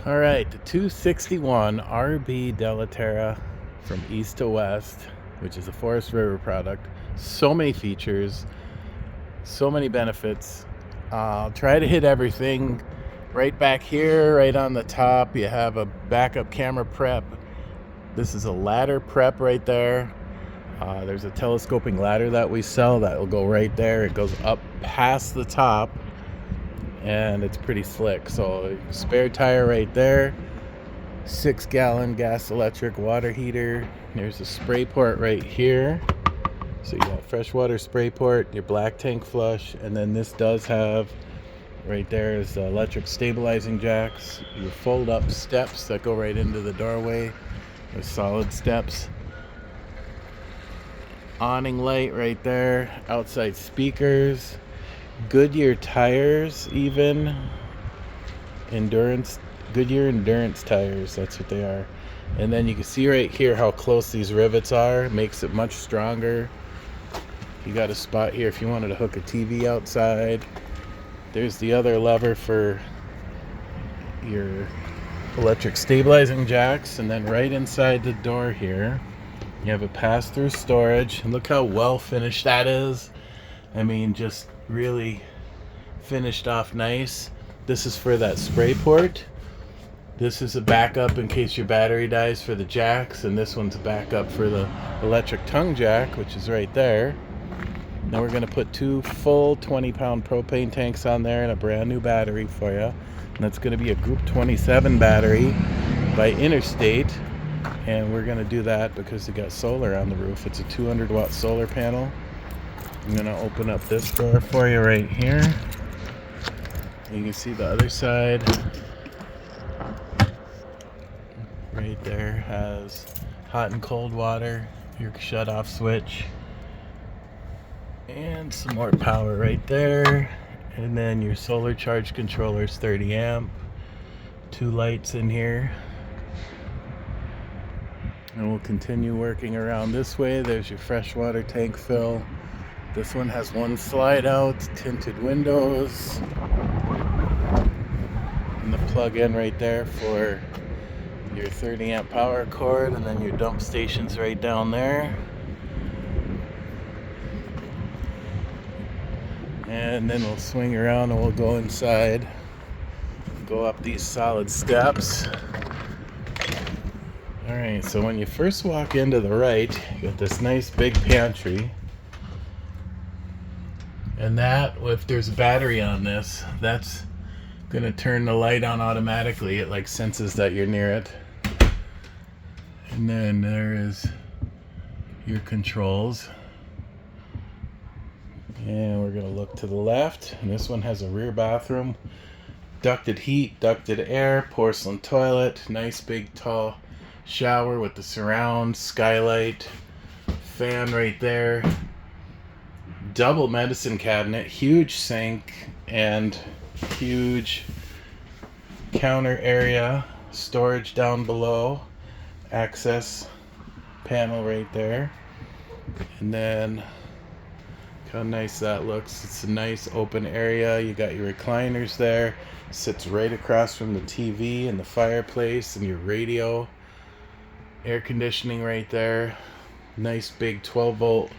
All right, the 261 RB Della Terra from east to west, which is a Forest River product. So many features, so many benefits. I'll try to hit everything. Right back here, right on the top, you have a backup camera prep. This is a ladder prep right there. There's a telescoping ladder that we sell that will go right there. It goes up past the top and it's pretty slick. So spare tire right there. 6-gallon gas electric water heater. There's a spray port right here. So you got freshwater spray port, your black tank flush, and then this does have right there is the electric stabilizing jacks, your fold up steps that go right into the doorway. There's solid steps. Awning light right there, outside speakers, Goodyear tires, even Goodyear endurance tires, that's what they are. And then you can see right here how close these rivets are. Makes it much stronger. You got a spot here if you wanted to hook a TV outside. There's the other lever for your electric stabilizing jacks, and then right inside the door here you have a pass-through storage. And look how well finished that is. I mean, just really finished off nice. This is for that spray port. This is a backup in case your battery dies for the jacks, and this one's a backup for the electric tongue jack, which is right there. Now we're going to put 2 full 20-pound propane tanks on there and a brand new battery for you. And that's going to be a Group 27 battery by Interstate. And we're going to do that because it got solar on the roof. It's a 200-watt solar panel. I'm going to open up this door for you right here. You can see the other side. Right there has hot and cold water, your shut-off switch, and some more power right there. And then your solar charge controller is 30 amp. 2 lights in here. And we'll continue working around this way. There's your freshwater tank fill. This one has 1 slide out, tinted windows, and the plug-in right there for your 30 amp power cord, and then your dump station's right down there. And then we'll swing around and we'll go inside, go up these solid steps. Alright, so when you first walk into the right, you got this nice big pantry. And that, if there's a battery on this, that's gonna turn the light on automatically. It like senses that you're near it. And then there is your controls. And we're gonna look to the left, and this one has a rear bathroom. Ducted heat, ducted air, porcelain toilet, nice big tall shower with the surround, skylight, fan right there. Double medicine cabinet, huge sink, and huge counter area, storage down below, access panel right there. And then look how nice that looks. It's a nice open area. You got your recliners there, sits right across from the TV and the fireplace and your radio. Air conditioning right there. Nice big 12-volt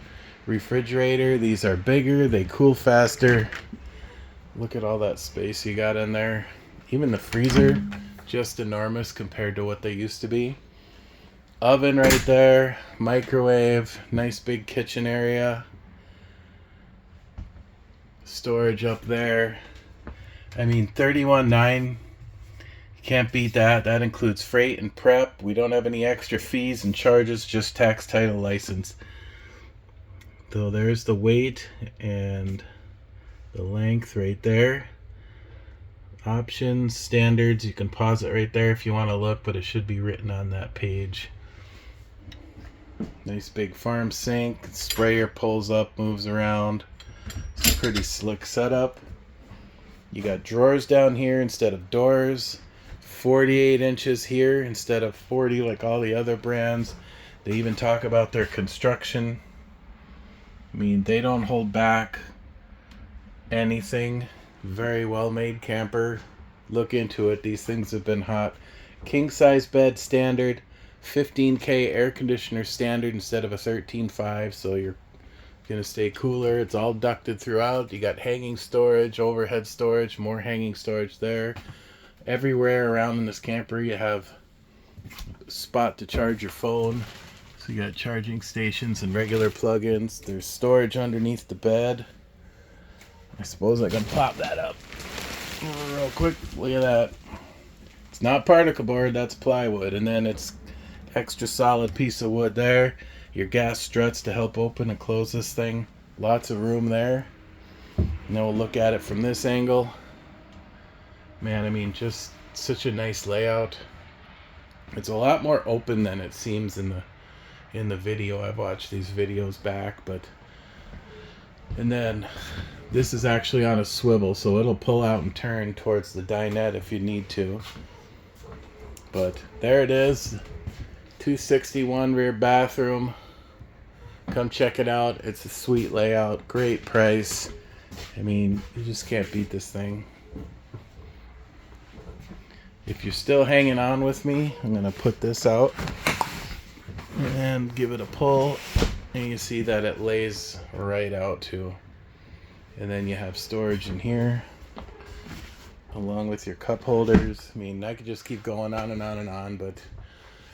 refrigerator. These are bigger, they cool faster. Look at all that space you got in there. Even the freezer, just enormous compared to what they used to be. Oven right there, microwave, nice big kitchen area. Storage up there. I mean, 31.9, can't beat that. That includes freight and prep. We don't have any extra fees and charges, just tax, title, license. So there's the weight and the length right there. Options, standards, you can pause it right there if you want to look, but it should be written on that page. Nice big farm sink. Sprayer pulls up, moves around. It's a pretty slick setup. You got drawers down here instead of doors. 48 inches here instead of 40 like all the other brands. They even talk about their construction. I mean, they don't hold back anything. Very well made camper. look into it. These things have been hot. King size bed standard, 15K air conditioner standard instead of a 13.5, so you're gonna stay cooler. It's all ducted throughout. You got hanging storage, overhead storage, more hanging storage there. Everywhere around in this camper you have a spot to charge your phone. So you got charging stations and regular plug-ins. There's storage underneath the bed. I suppose I can pop that up real quick. Look at that. It's not particle board, that's plywood. And then it's extra solid piece of wood there. Your gas struts to help open and close this thing. Lots of room there. And then we'll look at it from this angle. Man, I mean, just such a nice layout. It's a lot more open than it seems in the video. I've watched these videos back, and then this is actually on a swivel, so it'll pull out and turn towards the dinette if you need to. But there it is. 261 rear bathroom. Come check it out. It's a sweet layout, great price. I mean, you just can't beat this thing. If you're still hanging on with me, I'm gonna put this out and give it a pull, and you see that it lays right out too. And then you have storage in here along with your cup holders. I mean, I could just keep going on and on and on, but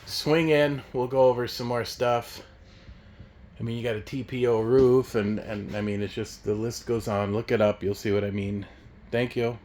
swing in, we'll go over some more stuff. I mean, you got a TPO roof, and I mean, it's just, the list goes on. Look it up, you'll see what I mean. Thank you.